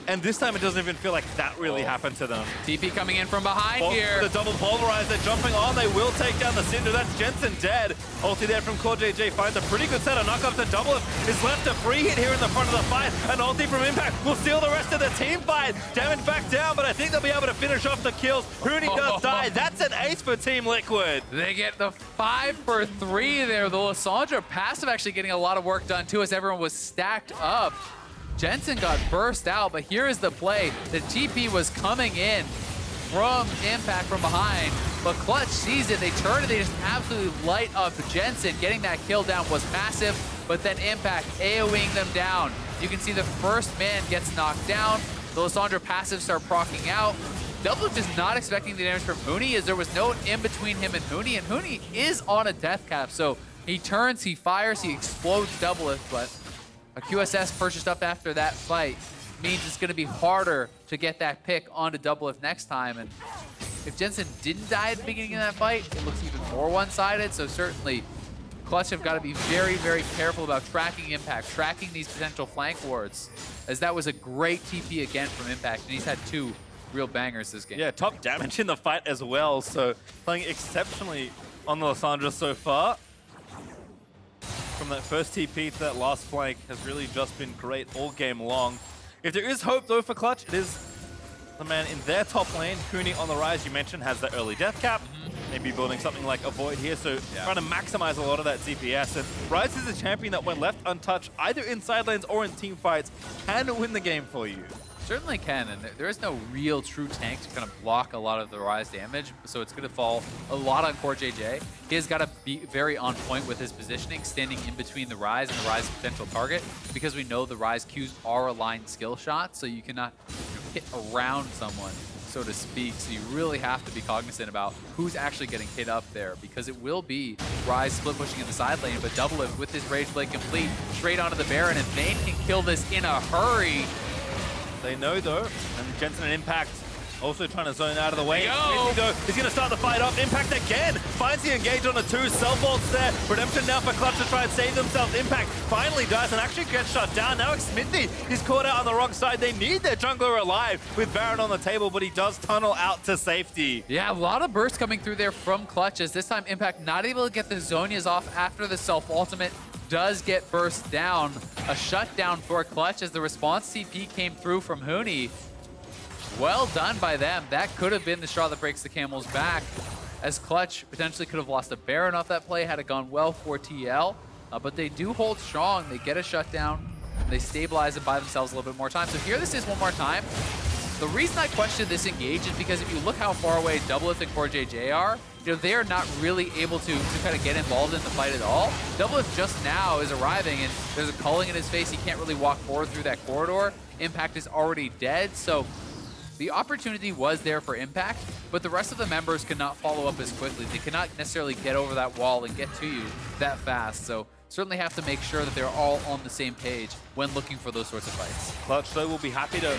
And this time it doesn't even feel like that really happened to them. TP coming in from behind here. The double pulverize, they're jumping on, they will take down the Syndra. That's Jensen dead. Ulti there from CoreJJ finds a pretty good set of knockups to DoubleLift. Is left a free hit here in the front of the fight. An ulti from Impact will steal the rest of the team fight. Damage back down, but I think they'll be able to finish off the kills. Huni does die. That's an ace for Team Liquid. They get the 5 for 3 there. The Lissandra passive actually getting a lot of work done too, as everyone was stacked up. Jensen got burst out, but here is the play. The TP was coming in from Impact from behind, but Clutch sees it. They turn it, they just absolutely light up Jensen. Getting that kill down was massive, but then Impact AoEing them down. You can see the first man gets knocked down. The Lissandra passive start proccing out. DoubleLift is not expecting the damage from Huni, as there was no in between him and Huni is on a death cap, so he turns, he fires, he explodes DoubleLift, but a QSS purchased up after that fight means it's going to be harder to get that pick onto DoubleLift next time. And if Jensen didn't die at the beginning of that fight, it looks even more one-sided. So certainly, Clutch have got to be very, very careful about tracking Impact, tracking these potential flank wards, as that was a great TP again from Impact, and he's had 2 real bangers this game. Yeah, top damage in the fight as well. So playing exceptionally on the Lissandra so far. From that first TP to that last flank has really just been great all game long. If there is hope though for Clutch, it is the man in their top lane. Huni on the Ryze, you mentioned, has the early death cap. Maybe building something like a Void here, so trying to maximize a lot of that CPS. And Ryze is a champion that when left untouched, either in side lanes or in team fights, can win the game for you. Certainly can, and there is no real true tank to kind of block a lot of the Ryze damage, so it's going to fall a lot on CoreJJ. He has got to be very on point with his positioning, standing in between the Ryze and the Ryze potential target, because we know the Ryze Qs are aligned skill shots, so you cannot hit around someone, so to speak. So you really have to be cognizant about who's actually getting hit up there, because it will be Ryze split pushing in the side lane, but DoubleLift with his Rage Blade complete, straight onto the Baron, and Vayne can kill this in a hurry. They know though, and Jensen and Impact also trying to zone out of the way. Yo! Though, he's going to start the fight off. Impact again finds the engage on the 2. Self-ults there. Redemption now for Clutch to try and save themselves. Impact finally dies and actually gets shut down. Now Xmithie is caught out on the wrong side. They need their jungler alive with Baron on the table, but he does tunnel out to safety. Yeah, a lot of bursts coming through there from Clutch, as this time Impact not able to get the Zhonya's off after the self-ultimate does get burst down. A shutdown for Clutch as the response TP came through from Huni. Well done by them. That could have been the straw that breaks the camel's back, as Clutch potentially could have lost a Baron off that play had it gone well for TL. But they do hold strong. They get a shutdown. and they stabilize and buy themselves a little bit more time. So here this is one more time. The reason I question this engage is because if you look how far away DoubleLift and CoreJJ are, you know, they are not really able to kind of get involved in the fight at all. DoubleLift just now is arriving, and there's a culling in his face. He can't really walk forward through that corridor. Impact is already dead, so the opportunity was there for Impact, but the rest of the members could not follow up as quickly. They cannot necessarily get over that wall and get to you that fast. So certainly have to make sure that they're all on the same page when looking for those sorts of fights. Clutch, though, will be happy to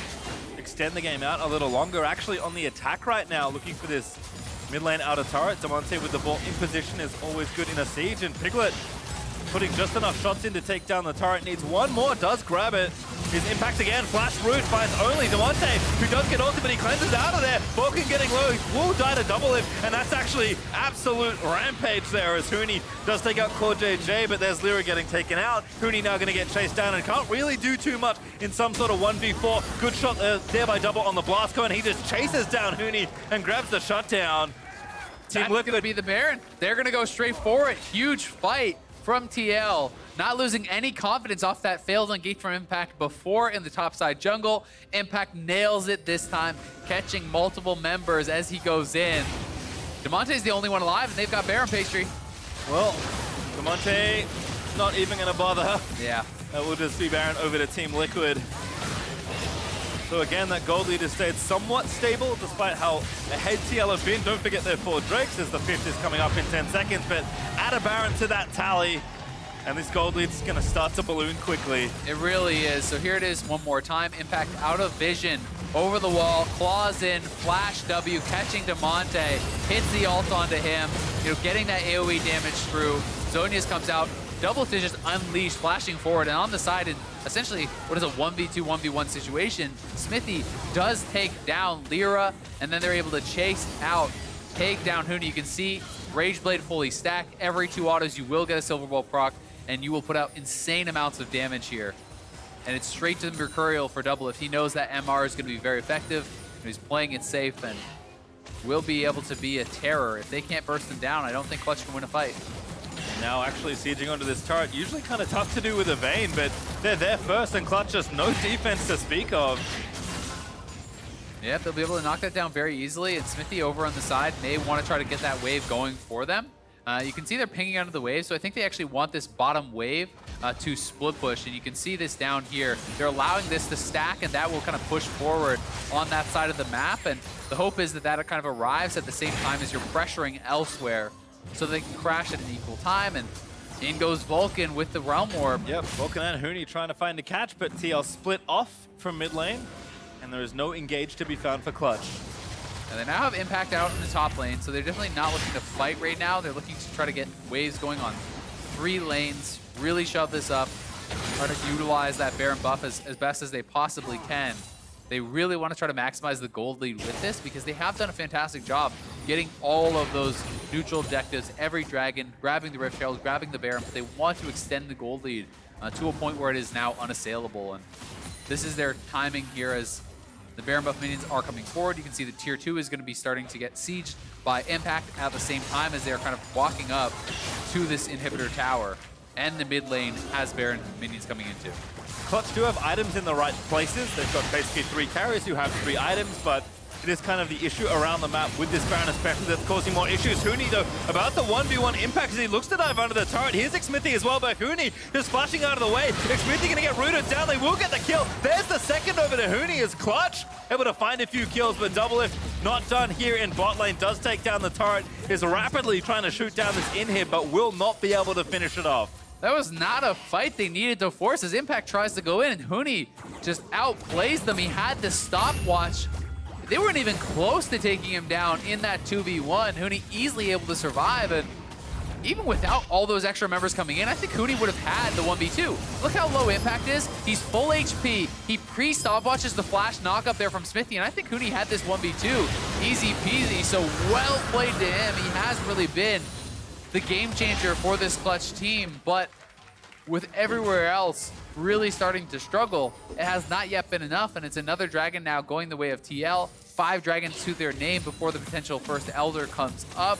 extend the game out a little longer. Actually on the attack right now, looking for this mid lane outer turret. Damonte with the ball in position is always good in a siege, and Piglet putting just enough shots in to take down the turret. Needs one more, does grab it. His impact again, flash root finds only Damonte, who does get ulti, but he cleanses out of there. Vulcan getting low, he will die to DoubleLift, and that's actually absolute rampage there as Huni does take out CoreJJ, but there's Lira getting taken out. Huni now gonna get chased down and can't really do too much in some sort of 1v4. Good shot there by Double on the blast cone. He just chases down Huni and grabs the shutdown. That's gonna be the Baron. They're gonna go straight for it. Huge fight from TL, not losing any confidence off that failed engage from Impact before in the topside jungle. Impact nails it this time, catching multiple members as he goes in. Damonte's the only one alive, and they've got Baron Pastry. Well, Damonte not even gonna bother. Yeah. That will just be Baron over to Team Liquid. So again, that gold lead has stayed somewhat stable despite how ahead TL have been. Don't forget their 4 Drakes as the 5th is coming up in 10 seconds, but add a Baron to that tally, and this gold lead's gonna start to balloon quickly. It really is. So here it is one more time. Impact out of vision, over the wall, claws in, flash W, catching Damonte, hits the ult onto him, you know, getting that AoE damage through. Zhonya's comes out. DoubleLift is just unleashed, flashing forward, and on the side, in essentially what is a 1v2, 1v1 situation, Xmithie does take down Lira, and then they're able to chase out, take down Huni. You can see Rage Blade fully stacked. Every 2 autos, you will get a Silver Bolt proc, and you will put out insane amounts of damage here. And it's straight to the Mercurial for DoubleLift. He knows that MR is going to be very effective, and he's playing it safe, and will be able to be a terror. If they can't burst him down, I don't think Clutch can win a fight. Now actually sieging onto this turret, usually kind of tough to do with a Vayne, but they're there first, and Clutch just no defense to speak of. Yeah, they'll be able to knock that down very easily, and Xmithie over on the side may want to try to get that wave going for them. You can see they're pinging under the wave, so I think they actually want this bottom wave to split push, and you can see this down here. They're allowing this to stack, and that will kind of push forward on that side of the map, and the hope is that that kind of arrives at the same time as you're pressuring elsewhere, so they can crash at an equal time, and in goes Vulcan with the Realm Orb. Yep, Vulcan and Huni trying to find a catch, but TL split off from mid lane, and there is no engage to be found for Clutch. And they now have Impact out in the top lane, so they're definitely not looking to fight right now. They're looking to try to get waves going on 3 lanes, really shove this up, try to utilize that Baron buff as best as they possibly can. They really want to try to maximize the gold lead with this because they have done a fantastic job getting all of those neutral objectives, every dragon, grabbing the Rift Herald, grabbing the Baron, but they want to extend the gold lead to a point where it is now unassailable. And this is their timing here as the Baron buff minions are coming forward. You can see the tier 2 is going to be starting to get sieged by Impact at the same time as they're kind of walking up to this inhibitor tower. And the mid lane has Baron minions coming into. Clutch do have items in the right places. They've got basically 3 carriers who have 3 items, but it is kind of the issue around the map with this Baron especially that's causing more issues. Huni, though, about the 1v1 impact as he looks to dive under the turret. Here's Xmithie as well, but Huni just flashing out of the way. Xmithie gonna get rooted down. They will get the kill. There's the second over to Huni as Clutch able to find a few kills, but DoubleLift not done here in bot lane. Does take down the turret, is rapidly trying to shoot down this inhib, but will not be able to finish it off. That was not a fight they needed to force as Impact tries to go in, and Huni just outplays them. He had the stopwatch. They weren't even close to taking him down in that 2v1. Huni easily able to survive, and even without all those extra members coming in, I think Huni would have had the 1v2. Look how low Impact is. He's full HP. He pre-stopwatches the flash knock up there from Xmithie, and I think Huni had this 1v2. Easy peasy, so well played to him. He has really been the game changer for this Clutch team, but with everywhere else really starting to struggle, it has not yet been enough, and it's another dragon now going the way of TL. 5 dragons to their name before the potential first Elder comes up.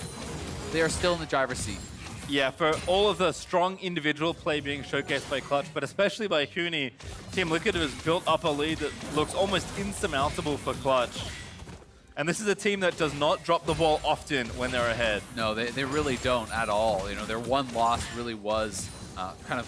They are still in the driver's seat. Yeah, for all of the strong individual play being showcased by Clutch, but especially by Huni, Team Liquid has built up a lead that looks almost insurmountable for Clutch. And this is a team that does not drop the ball often when they're ahead. No, they really don't at all. You know, their one loss really was kind of,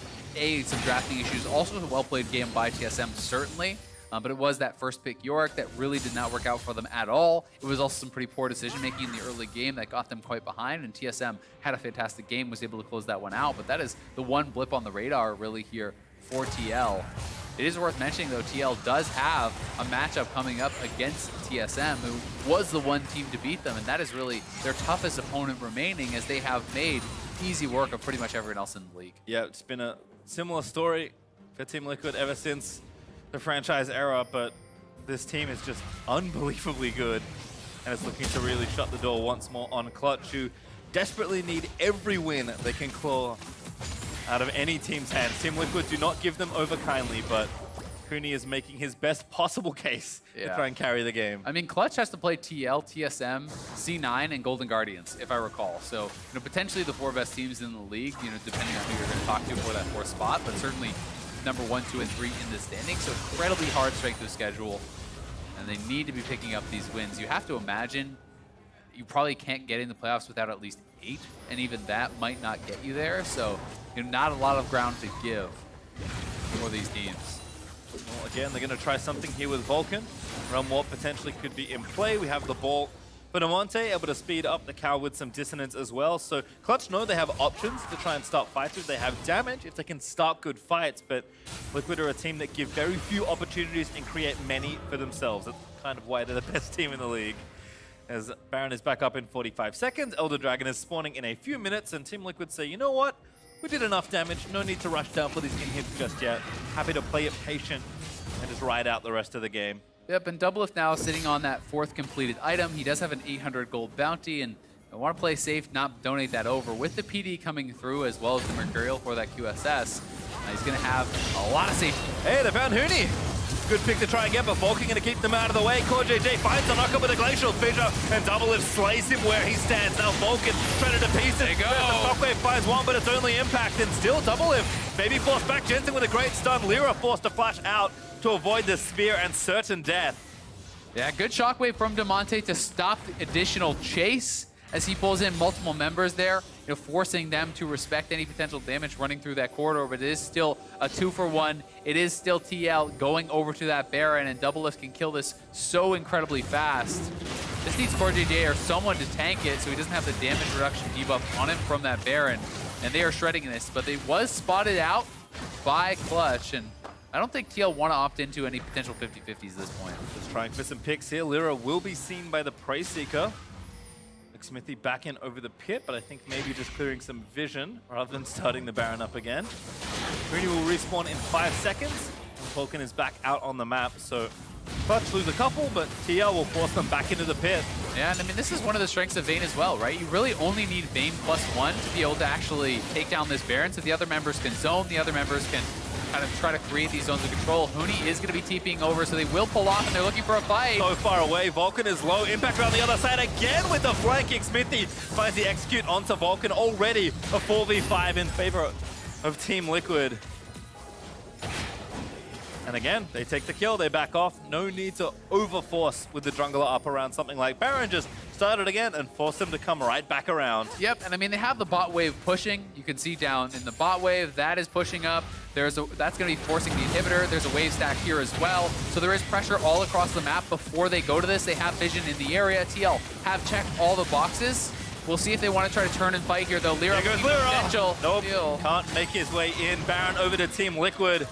some drafting issues. Also a well-played game by TSM, certainly. But it was that first pick Yorick that really did not work out for them at all. It was also some pretty poor decision-making in the early game that got them quite behind, and TSM had a fantastic game, was able to close that one out. But that is the one blip on the radar really here for TL. It is worth mentioning, though, TL does have a matchup coming up against TSM, who was the one team to beat them, and that is really their toughest opponent remaining, as they have made easy work of pretty much everyone else in the league. Yeah, it's been a similar story for Team Liquid ever since the franchise era, but this team is just unbelievably good, and it's looking to really shut the door once more on Clutch, who desperately need every win they can claw out of any team's hands. Team Liquid do not give them over kindly, but Huni is making his best possible case to try and carry the game. I mean, Clutch has to play TL, TSM, C9, and Golden Guardians, if I recall. So, potentially the 4 best teams in the league, depending on who you're going to talk to for that 4th spot, but certainly number 1, 2, and 3 in the standing. So incredibly hard strength of schedule, and they need to be picking up these wins. You have to imagine you probably can't get in the playoffs without at least 8, and even that might not get you there. So, not a lot of ground to give for these teams. Well, again, they're going to try something here with Vulcan. Realm Warp potentially could be in play. We have the ball for Damonte, able to speed up the cow with some dissonance as well. So Clutch know they have options to try and start fights with. They have damage if they can start good fights, but Liquid are a team that give very few opportunities and create many for themselves. That's kind of why they're the best team in the league. As Baron is back up in 45 seconds, Elder Dragon is spawning in a few minutes, and Team Liquid say, you know what? We did enough damage, no need to rush down for these in-hits just yet. Happy to play it patient and just ride out the rest of the game. Yep, and DoubleLift now sitting on that 4th completed item. He does have an 800 gold bounty, and I want to play safe, not donate that over. With the PD coming through, as well as the Mercurial for that QSS, he's going to have a lot of safety. Hey, they found Huni. Good pick to try and get, but Vulcan going to keep them out of the way. CoreJJ finds the knockup with a Glacial Fissure, and DoubleLift slays him where he stands. Now Vulcan trying to depiece it. The Shockwave finds one, but it's only impact, and still DoubleLift maybe forced back. Jensen with a great stun. Lira forced to flash out to avoid the spear and certain death. Yeah, good Shockwave from Damonte to stop the additional chase as he pulls in multiple members there, forcing them to respect any potential damage running through that corridor, but it is still a 2-for-1. It is still TL going over to that Baron, and DoubleLift can kill this so incredibly fast. This needs CoreJJ or someone to tank it so he doesn't have the damage reduction debuff on him from that Baron, and they are shredding this, but they was spotted out by Clutch, and I don't think TL want to opt into any potential 50-50s at this point. Just trying for some picks here. Lira will be seen by the Prey Seeker. Xmithie back in over the pit, but I think maybe just clearing some vision rather than starting the Baron up again. Huni will respawn in 5 seconds, and Vulcan is back out on the map, so Clutch lose a couple, but TL will force them back into the pit. Yeah, and I mean, this is one of the strengths of Vayne as well, right? You really only need Vayne +1 to be able to actually take down this Baron, so the other members can zone, the other members can kind of try to create these zones of control. Huni is going to be TPing over, so they will pull off, and they're looking for a fight. So far away, Vulcan is low. Impact around the other side again with the flank. Xmithie finds the execute onto Vulcan. Already a 4v5 in favor of Team Liquid. And again, they take the kill, they back off. No need to overforce with the jungler up around something like Baron. Just start it again and force them to come right back around. Yep, and I mean, they have the bot wave pushing. You can see down in the bot wave, that is pushing up. That's going to be forcing the inhibitor. There's a wave stack here as well. So there is pressure all across the map before they go to this. They have vision in the area. TL have checked all the boxes. We'll see if they want to try to turn and fight here, though. Lira, here goes Lira. Potential. Nope, can't make his way in. Baron over to Team Liquid.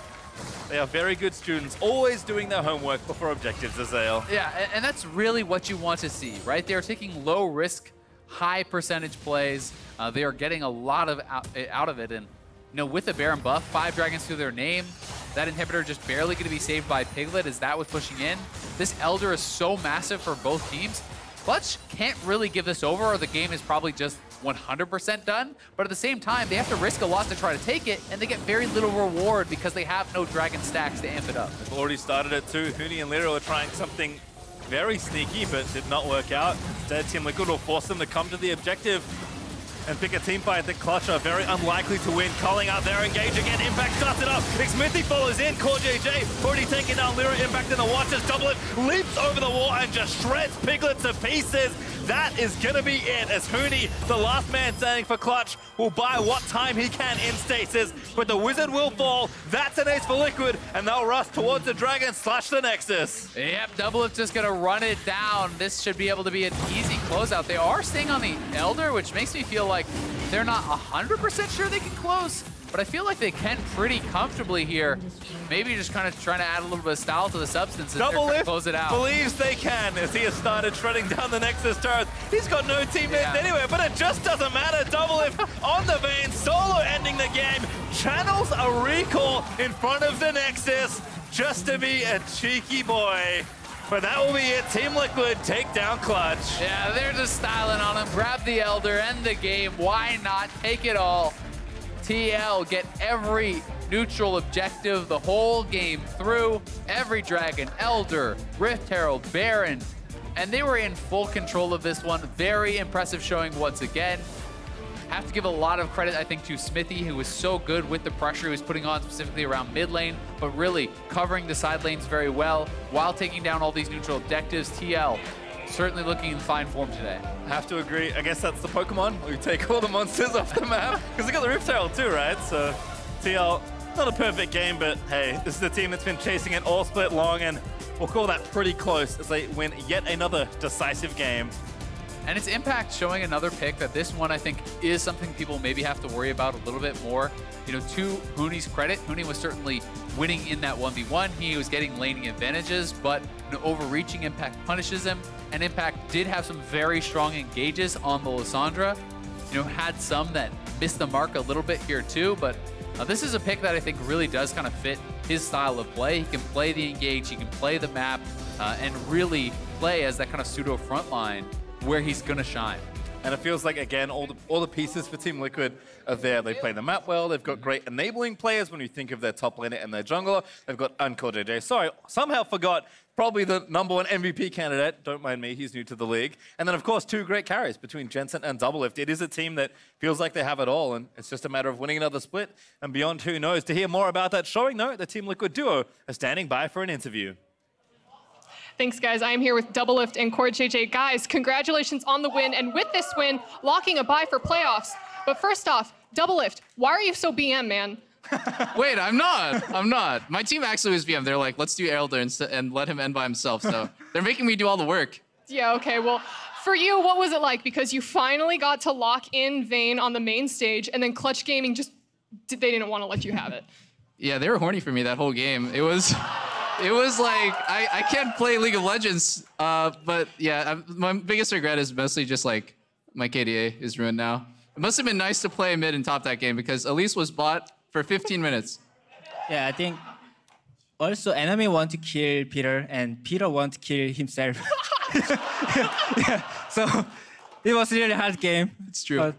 They are very good students, always doing their homework before objectives, Azael. Yeah, and that's really what you want to see, right? They're taking low risk, high percentage plays. They are getting a lot of out of it, and with the Baron buff, 5 dragons to their name, that inhibitor just barely going to be saved by Piglet as that was pushing in. This Elder is so massive for both teams. Clutch can't really give this over, or the game is probably just 100% done, but at the same time, they have to risk a lot to try to take it, and they get very little reward because they have no dragon stacks to amp it up. They've already started it too. Huni and Lira are trying something very sneaky, but did not work out. Instead, Team Liquid will force them to come to the objective. and pick a team fight that Clutch are very unlikely to win. Calling out their engage again. Impact starts it up. Xmithie follows in. CoreJJ already taking down Lira. Impact in the watches. DoubleLift leaps over the wall and just shreds Piglet to pieces. That is going to be it, as Huni, the last man standing for Clutch, will buy what time he can in stasis, but the Wizard will fall. That's an ace for Liquid, and they'll rush towards the Dragon / the Nexus. Yep, DoubleLift just going to run it down. This should be able to be an easy closeout. They are staying on the Elder, which makes me feel like they're not 100% sure they can close, but I feel like they can pretty comfortably here. Maybe just kind of trying to add a little bit of style to the substance and close it out. Believes they can, as he has started shredding down the Nexus turret. He's got no teammates anywhere, but it just doesn't matter. DoubleLift on the Vayne, solo ending the game, channels a recall in front of the Nexus just to be a cheeky boy. But that will be it. Team Liquid take down Clutch. Yeah, they're just styling on him. Grab the Elder, end the game. Why not? Take it all. TL get every neutral objective the whole game through. Every Dragon, Elder, Rift Herald, Baron. And they were in full control of this one. Very impressive showing once again. Have to give a lot of credit, I think, to Xmithie, who was so good with the pressure he was putting on specifically around mid lane, but really covering the side lanes very well while taking down all these neutral objectives. TL certainly looking in fine form today. Have to agree. I guess that's the Pokemon. We take all the monsters off the map, because they got the Rift Herald too, right? So TL, not a perfect game, but hey, this is the team that's been chasing it all split long, and we'll call that pretty close as they win yet another decisive game. And its impact showing another pick that this one I think is something people maybe have to worry about a little bit more. You know, to Huni's credit, Huni was certainly winning in that 1v1. He was getting laning advantages, but overreaching Impact punishes him. And Impact did have some very strong engages on the Lissandra. You know, had some that missed the mark a little bit here too, but this is a pick that I think really does kind of fit his style of play. He can play the engage, he can play the map, and really play as that kind of pseudo frontline where he's gonna shine. And it feels like, again, all the pieces for Team Liquid are there. They play the map well. They've got great enabling players when you think of their top laner and their jungler. They've got CoreJJ. Sorry, somehow forgot probably the #1 MVP candidate. Don't mind me, he's new to the league. And then, of course, 2 great carries between Jensen and DoubleLift. It is a team that feels like they have it all, and it's just a matter of winning another split. And beyond, who knows? To hear more about that showing, though, the Team Liquid duo are standing by for an interview. Thanks, guys. I am here with DoubleLift and CoreJJ. Guys, congratulations on the win, and with this win, locking a bye for playoffs. But first off, DoubleLift, why are you so BM, man? Wait, I'm not. My team actually was BM. They're like, let's do Elder and let him end by himself. So they're making me do all the work. Yeah, okay. Well, for you, what was it like? Because you finally got to lock in Vayne on the main stage, and then Clutch Gaming they didn't want to let you have it. Yeah, they were horny for me that whole game. It was like, I can't play League of Legends, but yeah, my biggest regret is mostly just like my KDA is ruined now. It must have been nice to play mid and top that game because Elise was bot for 15 minutes. Yeah, I think also enemy want to kill Peter and Peter want to kill himself. yeah, so it was really hard game. It's true.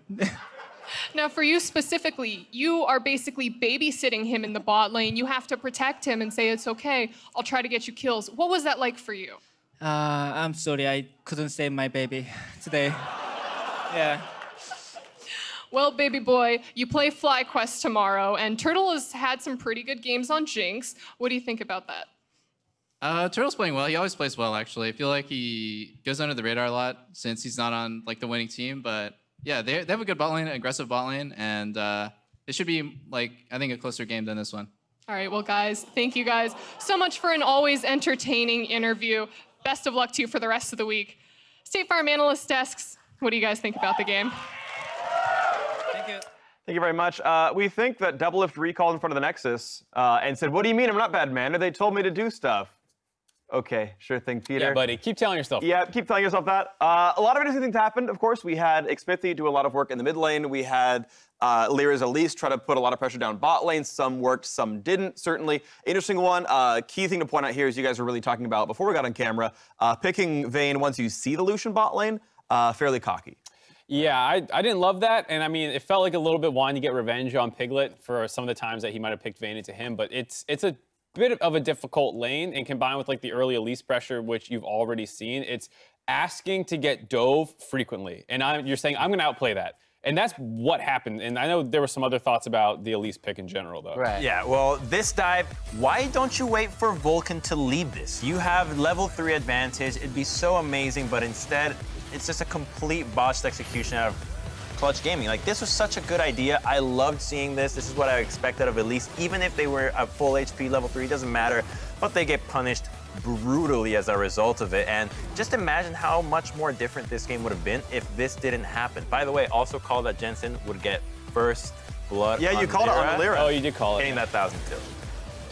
Now, for you specifically, you are basically babysitting him in the bot lane. You have to protect him and say, it's okay, I'll try to get you kills. What was that like for you? I'm sorry, I couldn't save my baby today. Yeah. Well, baby boy, you play FlyQuest tomorrow, and Turtle has had some pretty good games on Jinx. What do you think about that? Turtle's playing well. He always plays well, actually. I feel like he goes under the radar a lot since he's not on like the winning team, but yeah, they have a good bot lane, an aggressive bot lane, and it should be, like, I think a closer game than this one. All right, well, guys, thank you guys so much for an always entertaining interview. Best of luck to you for the rest of the week. State Farm Analyst Desks, what do you guys think about the game? Thank you. Thank you very much. We think that DoubleLift recalled in front of the Nexus and said, what do you mean I'm not bad, man? They told me to do stuff. Okay, sure thing, Peter. Yeah, buddy, keep telling yourself. Yeah, keep telling yourself that. A lot of interesting things happened, of course. We had Xmithie do a lot of work in the mid lane. We had Lira's Elise try to put a lot of pressure down bot lane. Some worked, some didn't, certainly. Interesting one. Key thing to point out here is you guys were really talking about, before we got on camera, picking Vayne once you see the Lucian bot lane, fairly cocky. Yeah, I didn't love that, and I mean, it felt like a little bit wanting to get revenge on Piglet for some of the times that he might have picked Vayne into him, but it's a bit of a difficult lane, and combined with like the early Elise pressure, which you've already seen, it's asking to get dove frequently. And you're saying, I'm gonna outplay that. And that's what happened. And I know there were some other thoughts about the Elise pick in general, though. Right. Yeah, well, this dive, why don't you wait for Vulcan to lead this? You have level 3 advantage. It'd be so amazing, but instead, it's just a complete botched execution out of Clutch Gaming. Like, this was such a good idea. I loved seeing this. This is what I expected of Elise. Even if they were at full HP level 3, it doesn't matter. But they get punished brutally as a result of it. And just imagine how much more different this game would have been if this didn't happen. By the way, also called that Jensen would get first blood. Yeah, you called it on Lira. Oh, you did call it. Getting that 1,000 kills.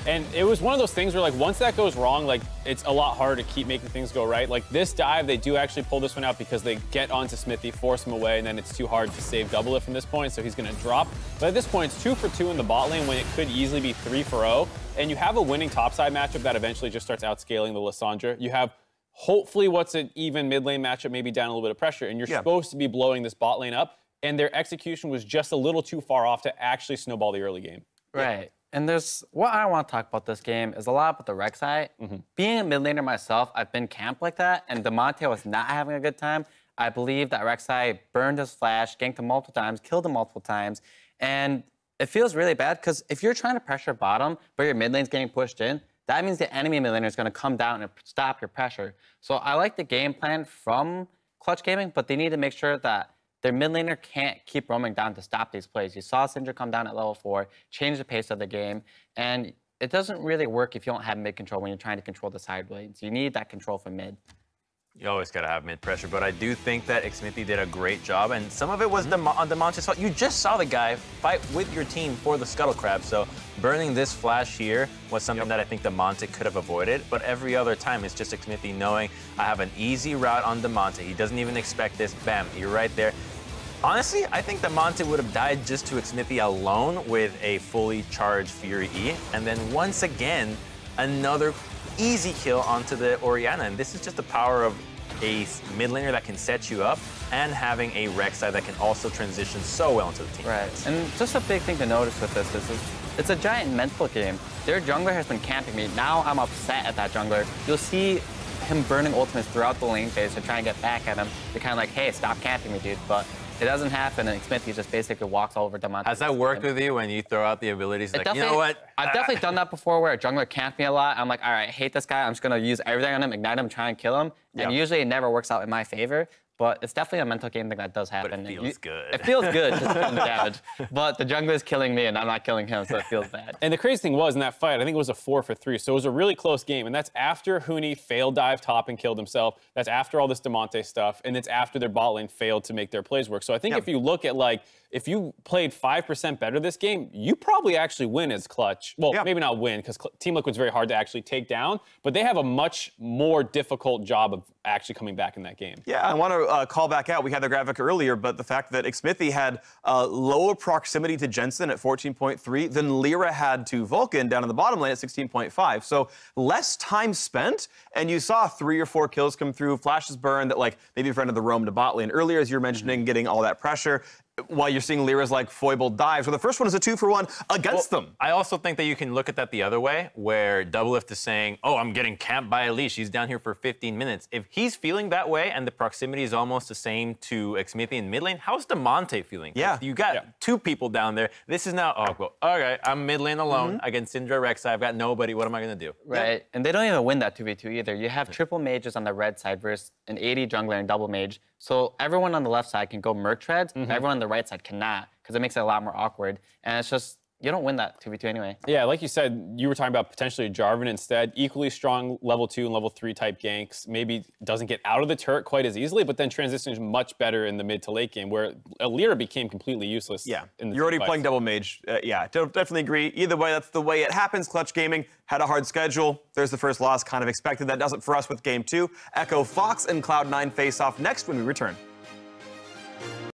And it was one of those things where, like, once that goes wrong, like, it's a lot harder to keep making things go right. Like, this dive, they do actually pull this one out because they get onto Xmithie, force him away, and then it's too hard to save DoubleLift from this point, so he's going to drop. But at this point, it's 2 for 2 in the bot lane when it could easily be 3 for 0. And you have a winning topside matchup that eventually just starts outscaling the Lissandra. You have, hopefully, what's an even mid lane matchup, maybe down a little bit of pressure, and you're supposed to be blowing this bot lane up, and their execution was just a little too far off to actually snowball the early game. Right. And there's what I want to talk about this game is a lot about the Rek'Sai. Being a mid laner myself, I've been camped like that, and Damonte was not having a good time. I believe that Rek'Sai burned his flash, ganked him multiple times, killed him multiple times, and it feels really bad because if you're trying to pressure bottom, but your mid lane's getting pushed in, that means the enemy mid laner is going to come down and stop your pressure. So I like the game plan from Clutch Gaming, but they need to make sure that their mid laner can't keep roaming down to stop these plays. You saw Syndra come down at level 4, change the pace of the game, and it doesn't really work if you don't have mid control when you're trying to control the side lanes. You need that control from mid. You always got to have mid pressure, but I do think that Xmithie did a great job, and some of it was on Damonte's fault. You just saw the guy fight with your team for the Scuttle Crab, so burning this flash here was something that I think Damonte could have avoided, but every other time it's just Xmithie knowing I have an easy route on Damonte. He doesn't even expect this. Bam, you're right there. Honestly, I think Damonte would have died just to Xmithie alone with a fully charged Fury E, and then once again, another easy kill onto the Orianna, and this is just the power of a mid laner that can set you up and having a Rek'Sai that can also transition so well into the team. Right, and just a big thing to notice with this is it's a giant mental game. Their jungler has been camping me. Now I'm upset at that jungler. You'll see him burning ultimates throughout the lane phase to try and get back at him. They're kind of like, hey, stop camping me, dude. But it doesn't happen, and Xmithie just basically walks all over Damonte. Has that worked with you when you throw out the abilities? Like, you know what? I've definitely done that before where a jungler camped me a lot. I'm like, all right, I hate this guy. I'm just going to use everything on him, ignite him, try and kill him. And usually it never works out in my favor. But it's definitely a mental game thing that does happen. But it feels good. It feels good just doing the damage. But the jungler is killing me, and I'm not killing him, so it feels bad. And the crazy thing was, in that fight, I think it was a 4 for 3, so it was a really close game, and that's after Huni failed dive top and killed himself. That's after all this Damonte stuff, and it's after their bot lane failed to make their plays work. So I think if you look at, like, if you played 5% better this game, you probably actually win as Clutch. Well, maybe not win, because Team Liquid's very hard to actually take down, but they have a much more difficult job of actually coming back in that game. Yeah, I want to call back out. We had the graphic earlier, but the fact that Xmithie had lower proximity to Jensen at 14.3 than Lira had to Vulcan down in the bottom lane at 16.5. So less time spent, and you saw 3 or 4 kills come through, flashes burned that, like, maybe prevented the roam to bot lane earlier, as you were mentioning, getting all that pressure. While you're seeing Lira's like foible dives. So the first one is a 2-for-1 against them. I also think that you can look at that the other way, where DoubleLift is saying, oh, I'm getting camped by Elise. She's down here for 15 minutes. If he's feeling that way and the proximity is almost the same to Xmithie in mid lane, how's Damonte feeling? Yeah. You got 2 people down there. This is now, oh, well, okay, I'm mid lane alone against Syndra, Rek'Sai. I've got nobody. What am I going to do? Right, and they don't even win that 2v2 either. You have triple mages on the red side versus an AD jungler and double mage. So everyone on the left side can go merc treads, everyone on the right side cannot, because it makes it a lot more awkward. And it's just, you don't win that 2v2 anyway. Yeah, like you said, you were talking about potentially Jarvan instead. Equally strong level 2 and level 3 type ganks. Maybe doesn't get out of the turret quite as easily, but then transitions much better in the mid to late game, where Lira became completely useless. Yeah, in the you're already fights. playing double mage. Yeah, definitely agree. Either way, that's the way it happens. Clutch Gaming had a hard schedule. There's the first loss, kind of expected. That does it for us with Game 2. Echo Fox and Cloud9 face off next when we return.